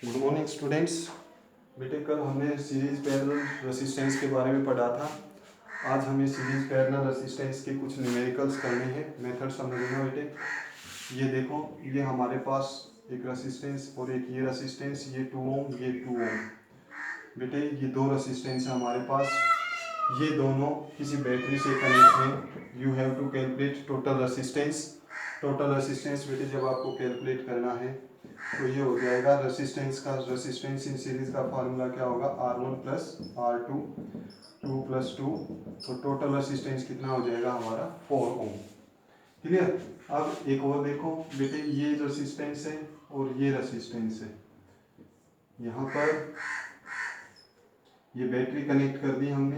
Good morning students. बेटे कल हमने सीरीज पैरेलल रेसिस्टेंस के बारे में पढ़ा था। आज हमें सीरीज पैरेलल रेसिस्टेंस के कुछ न्यूमेरिकल्स करने हैं, मेथड समझना बेटे। ये देखो, ये हमारे पास एक रेसिस्टेंस और एक ये रेसिस्टेंस, ये 2 ओम, ये 2 ओम। बेटे ये दो रेसिस्टेंस है हमारे पास, ये दोनों किसी बैटरी से कनेक्ट हैं। You have to calculate total resistance. Total resistance बेटे जब आपको कैलकुलेट करना है तो ये हो जाएगा रेसिस्टेंस का, रेसिस्टेंस इन सीरीज का फार्मूला क्या होगा, R1 प्लस R2, 2 प्लस 2। तो टोटल रेसिस्टेंस कितना हो जाएगा हमारा 4 ओम। क्लियर। अब एक और देखो बेटे, ये रेसिस्टेंस है और ये रेसिस्टेंस है। यहाँ पर ये बैटरी कनेक्ट कर दी हमने।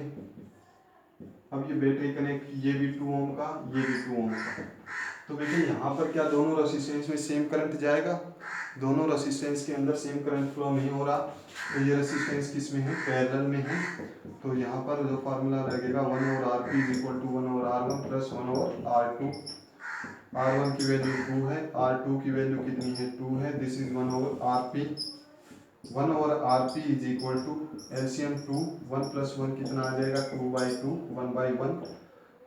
अब ये बैटरी कनेक्ट, ये भी 2 ओम का, ये भी 2 ओम का। तो बेटे यहाँ पर क्या दोनों रेसिस्टेंस में सेम करंट जाएगा? दोनों रेसिस्टेंस के अंदर सेम करंट फ्लो नहीं हो रहा। तो ये रेसिस्टेंस किस में है, पैरेलल में है। तो यहाँ पर जो फार्मूला लगेगा 1/RP is equal to 1/R1 plus 1/R2। R1 की वैल्यू 2 है, R2 की वैल्यू कितनी है, 2 है। This is 1/RP। 1/RP is equal to LCM 2, 1 plus 1 कितना आ जाएगा, 2/2, 1/1।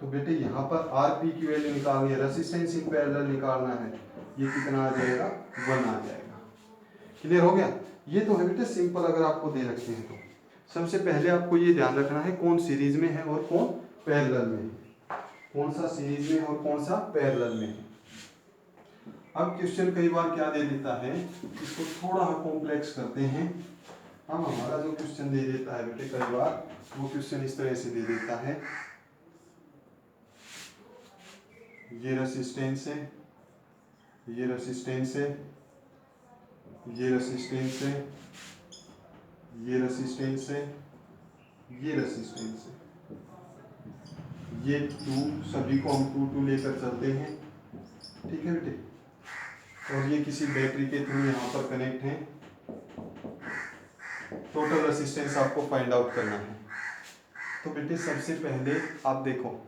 तो बेटे यहाँ पर RP की वैल्यू निकालनी है, रेसिस्टेंस इन पैरेलल निकालना है। ये कितना आ जाएगा, 1 आ जाएगा। क्लियर हो गया। ये तो है बेटे सिंपल, अगर आपको दे रखते हैं तो सबसे पहले आपको ये ध्यान रखना है कौन सीरीज में है और कौन पैरेलल में है, कौन सा सीरीज में और कौन सा पैरेलल में है। अब क्वेश्चन कई बार क्या दे देता है, इसको थोड़ा कॉम्प्लेक्स करते हैं हम। हमारा जो क्वेश्चन दे देता है बेटे कई बार, वो क्वेश्चन इस तरह से दे देता है, ये रेसिस्टेंस है, ये रेसिस्टेंस है, ये रेसिस्टेंस है, ये रेसिस्टेंस है, ये रेसिस्टेंस है, ये 2, सभी को हम 2 लेकर चलते हैं। ठीक है बेटे। और ये किसी बैटरी के थ्रू यहाँ पर कनेक्ट है। टोटल रेसिस्टेंस आपको फाइंड आउट करना है। तो बेटे सबसे पहले आप देखो,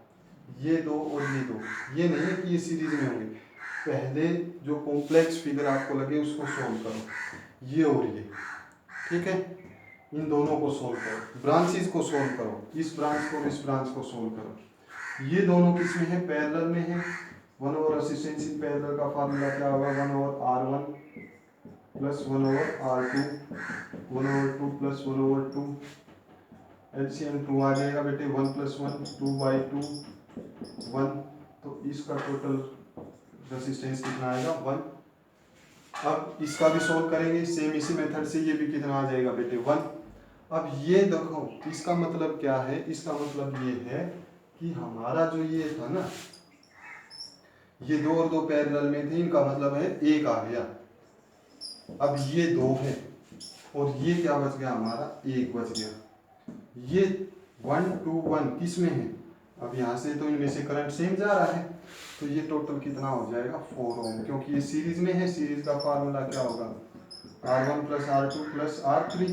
ये दो और ये दो, ये नहीं है कि ये सीरीज में होंगे। पहले जो कॉम्प्लेक्स फिगर आपको लगे उसको सोल्व करो, ये और ये। ठीक है, इन दोनों को सोल्व करो, ब्रांचेस को सोल्व करो, इस ब्रांच को इस ब्रांच को सोल्व करो। ये दोनों किस में है, पैरेलल में है। 1/रेसिस्टेंस इन पैरेलल का फार्मूला क्या होगा, 1/R1 plus 1/R2, 1/2 plus 1/2। LCM 2 आ जाएगा बेटे, 1 प्लस 1, 2/2, 1। तो इसका टोटल रेसिस्टेंस कितना आएगा, 1। अब इसका भी सोल्व करेंगे सेम इसी मेथड से, ये भी कितना आ जाएगा बेटे, 1। अब ये देखो, इसका मतलब क्या है, इसका मतलब ये है कि हमारा जो ये था ना, ये 2 और 2 पैरेलल में थे, इनका मतलब है 1 आ गया। अब ये 2 है और ये क्या बच गया हमारा, 1 बच गया। ये 1 2 1 किस में है, अब यहाँ से तो इनमें से करंट सेम जा रहा है। तो ये टोटल कितना हो जाएगा, 4 ओम, क्योंकि ये सीरीज में है। सीरीज का फार्मूला क्या होगा, R1 plus R2 plus R3,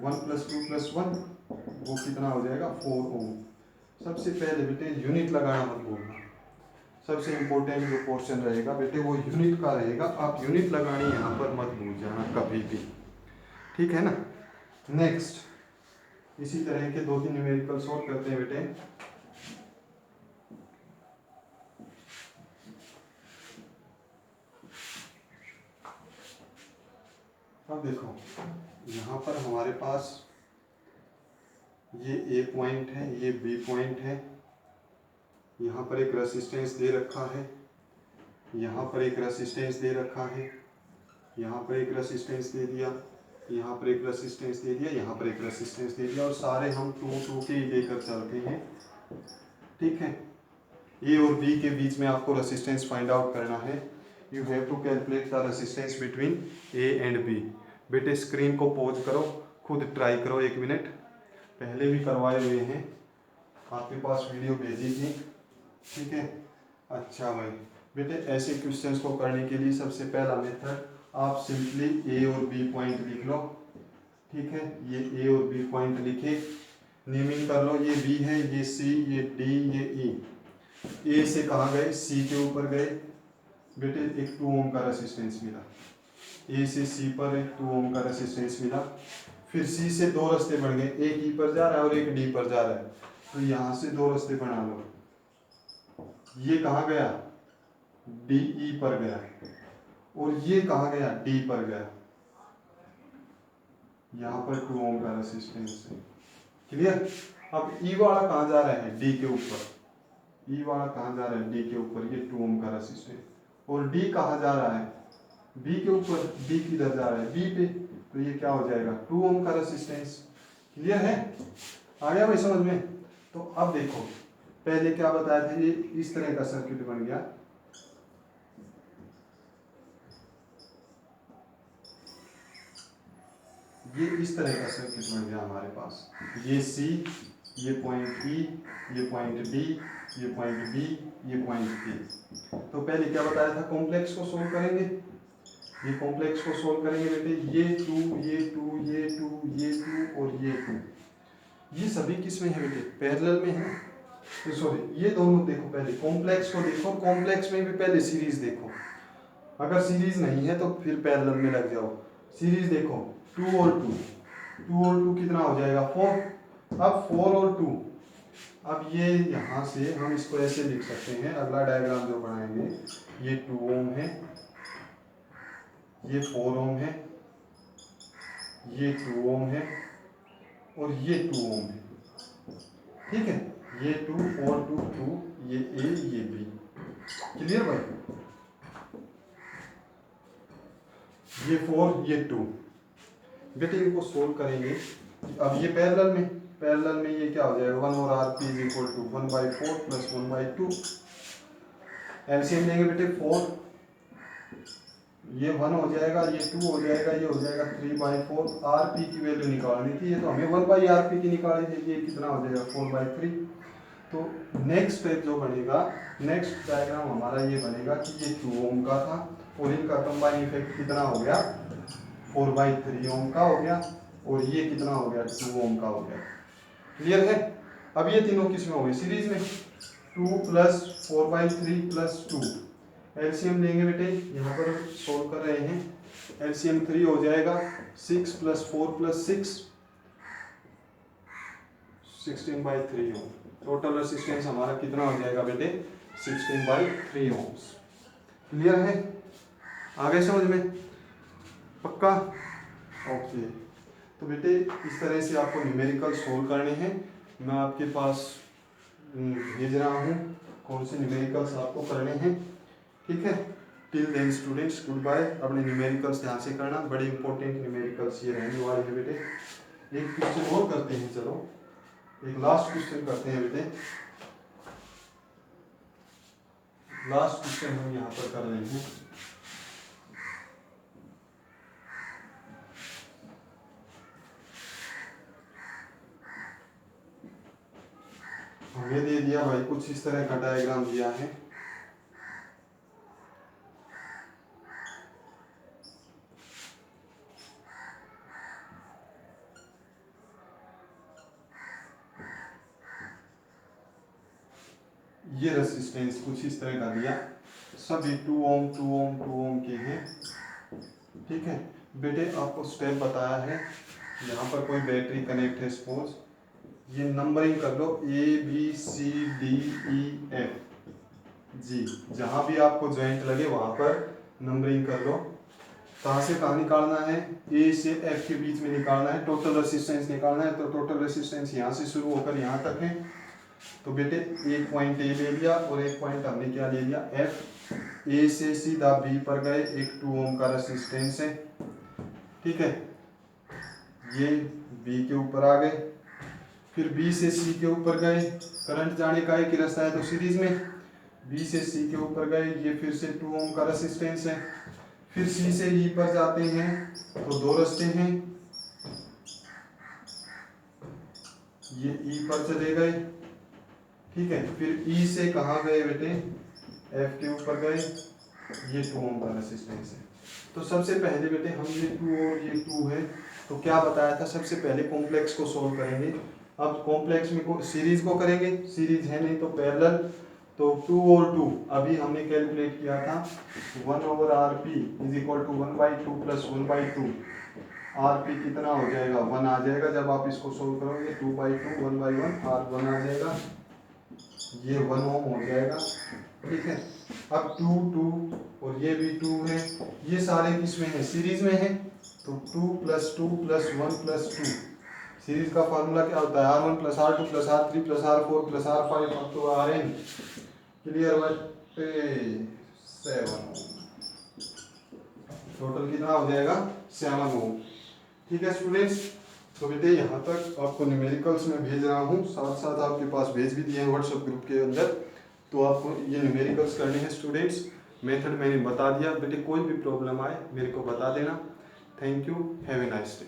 1 plus 2 plus 1, वो कितना हो जाएगा, 4 ओम। सबसे पहले बेटे यूनिट लगाना मत भूलना। सबसे इम्पोर्टेंट जो पोर्शन रहेगा बेटे वो यूनिट का रहेगा। आप यूनिट लगानी यहाँ पर मत भूल जाना कभी भी, ठीक है ना। नेक्स्ट इसी तरह के 2-3 न्यूमेरिकल सॉल्व करते हैं बेटे। अब देखो, यहाँ पर हमारे पास ये A पॉइंट है, ये B पॉइंट है। यहाँ पर एक रेसिस्टेंस दे रखा है, यहाँ पर एक रेसिस्टेंस दे रखा है, यहाँ पर एक रेसिस्टेंस दे दिया, यहाँ पर एक रेसिस्टेंस दे दिया, यहाँ पर एक रेसिस्टेंस दे दिया, और सारे हम 2 के ही लेकर चलते हैं। ठीक है। ए और बी के बीच में आपको रेसिस्टेंस फाइंड आउट करना है। You have to calculate the resistance between A and B. बेटे स्क्रीन को पॉज करो, खुद ट्राई करो 1 मिनट, पहले भी करवाए हुए हैं, आपके पास वीडियो भेजी थी। ठीक है। अच्छा भाई, बेटे ऐसे क्वेश्चंस को करने के लिए सबसे पहला मेथड, आप सिंपली ए और बी पॉइंट लिख लो। ठीक है, ये ए और बी पॉइंट लिखे, नेमिंग कर लो, ये बी है, ये सी, ये डी, ये ई। ए से कहाँ गए, सी के ऊपर गए बेटे, एक 2 ओम का रेसिस्टेंस मिला। ए से सी पर एक 2 ओम का रेसिस्टेंस मिला। फिर सी से दो रास्ते बन गए, एक ई पर जा रहा है और एक डी पर जा रहा है, तो यहाँ से दो रास्ते बना लो। ये कहाँ गया, डी ई पर गया, और ये कहाँ गया, डी पर गया। यहाँ पर 2 ओम का रेसिस्टेंस है। क्लियर। अब ई वाला कहाँ जा रहा है, डी के ऊपर। ई वाला कहाँ जा रहा है, डी के ऊपर, ये 2 ओम का रेसिस्टेंस। और डी कहाँ जा रहा है, बी के ऊपर। डी किधर जा रहा है, बी पे, तो ये क्या हो जाएगा, 2 ओम का रेसिस्टेंस। क्लियर है, आ गया भाई समझ में। तो अब देखो, पहले क्या बताया था, ये इस तरह का सर्किट बन गया। ये इस तरह का सर्किट बन गया हमारे पास। ये सी, ये पॉइंट ई, ये पॉइंट डी, ये पॉइंट बी, ये पॉइंट ए। तो पहले क्या बताया था, कॉम्प्लेक्स को सोल्व करेंगे। ये कॉम्प्लेक्स को सोल्व करेंगे बेटे, ये 2, ये 2, ये 2, ये 2 और ये 2, ये सभी किस में है बेटे, पैरेलल में है। तो सॉरी, ये दोनों देखो, पहले कॉम्प्लेक्स को देखो, कॉम्प्लेक्स में भी पहले सीरीज देखो। अगर सीरीज नहीं है तो फिर पैरेलल में लग जाओ। सीरीज देखो, 2 और 2, 2 और 2 कितना हो जाएगा, 4। अब 4 और 2, अब ये यहाँ से हम इसको ऐसे लिख सकते हैं, अगला डायग्राम जो बनाएंगे, ये 2 ओम है, ये 4 ओम है, ये 2 ओम है, और ये 2 ओम है। ठीक है, ये 2, 4, 2, 2, ये ए, ये बी। क्लियर भाई, ये 4, ये 2। बेटे इनको सोल्व करेंगे। अब ये पैरेलल में ये क्या हो जाएगा, 1 और R P is equal to 1/4 plus 1/2। LCM लेंगे बेटे 4, ये 1 हो जाएगा, ये 2 हो जाएगा, ये हो जाएगा 3/4। आर पी की वैल्यू निकालनी थी, ये तो हमें 1/RP की निकाली थी, ये कितना हो जाएगा 4/3। तो नेक्स्ट स्टेप जो बनेगा, नेक्स्ट डायग्राम हमारा ये बनेगा कि ये 2 ओम का था और इनका कंबाइन इफेक्ट कितना हो गया, 4/3 ओम का हो गया, और ये कितना हो गया, 2 ओम का हो गया। क्लियर है। अब ये तीनों किस में हो गए, सीरीज में। 2 प्लस 4/3 प्लस 2, एलसीएम लेंगे बेटे, यहाँ पर सोल्व कर रहे हैं। एलसीएम 3 हो जाएगा, 6 प्लस 4 प्लस 6, 16/3 ओम। टोटल रेसिस्टेंस हमारा कितना हो जाएगा बेटे, 16/3 ओम्स। क्लियर है, आगे समझ में, पक्का। ओके, तो बेटे इस तरह से आपको न्यूमेरिकल सोल्व करने हैं। मैं आपके पास भेज रहा हूँ कौन से न्यूमेरिकल्स आपको करने हैं। ठीक है, till then students, goodbye. अपने न्यूमेरिकल्स ध्यान से करना, बड़े इंपॉर्टेंट न्यूमेरिकल्स ये रहने वाले हैं बेटे। एक क्वेश्चन और करते हैं, चलो एक लास्ट क्वेश्चन करते हैं बेटे। लास्ट क्वेश्चन हम यहाँ पर कर रहे हैं। हमें दे दिया भाई, कुछ इस तरह का डायग्राम दिया है। ये रेसिस्टेंस कुछ इस तरह का दिया, सभी 2 ओम 2 ओम 2 ओम के हैं। ठीक है बेटे, आपको स्टेप बताया है। यहाँ पर कोई बैटरी कनेक्ट है सपोज, ये नंबरिंग कर लो ABCDEF जी, जहाँ भी आपको जॉइंट लगे वहाँ पर नंबरिंग कर लो। कहाँ से कहाँ निकालना है, ए से एफ के बीच में निकालना है, टोटल रेसिस्टेंस निकालना है। तो टोटल रेसिस्टेंस यहाँ से शुरू होकर यहाँ तक है। तो बेटे एक पॉइंट ए ले लिया और एक पॉइंट हमने क्या ले लिया, एफ। ए से सीधा बी पर गए, एक 2 ओम का रेसिस्टेंस है। ठीक है, ये बी के ऊपर आ गए, फिर बी से सी के ऊपर गए, करंट जाने का एक ही रास्ता है तो सीरीज में। बी से सी के ऊपर गए, ये फिर से 2 ओम का रेसिस्टेंस है। फिर सी से ई पर जाते हैं तो दो रास्ते हैं, ये ई पर चले गए। ठीक है, फिर ई से कहाँ गए बेटे, एफ के ऊपर गए, ये 2 ओम का रेसिस्टेंस है। तो सबसे पहले बेटे हम ये 2 और ये 2 है, तो क्या बताया था, सबसे पहले कॉम्प्लेक्स को सोल्व करेंगे। अब कॉम्प्लेक्स में सीरीज को करेंगे, सीरीज है नहीं तो पैरेलल। तो तो 2 और 2 अभी हमने कैलकुलेट किया था 1/RP is equal to 1/2 plus 1/2। RP कितना हो जाएगा 1 आ जाएगा जब आप इसको सोल्व करोगे 2/2 1/1 R 1 आ जाएगा, ये 1 ओम हो जाएगा। ठीक है, अब 2 2 और ये भी 2 है, ये सारे किसमें है सीरीज में है, तो 2 + 2 + 1 + 2 सीरीज का फार्मूला क्या होता है R1 + R2 + R3 + R4 + R5 up to Rn। Clear बटे 7 टोटल कितना हो जाएगा 7 ओम। ठीक है स्टूडेंट्स, तो बेटे यहाँ तक आपको न्यूमेरिकल्स में भेज रहा हूँ, साथ साथ आपके पास भेज भी दिए हैं व्हाट्सएप ग्रुप के अंदर, तो आपको ये न्यूमेरिकल्स करने हैं स्टूडेंट्स। मेथड मैंने बता दिया बेटे, कोई भी प्रॉब्लम आए मेरे को बता देना। Thank you, have a nice day.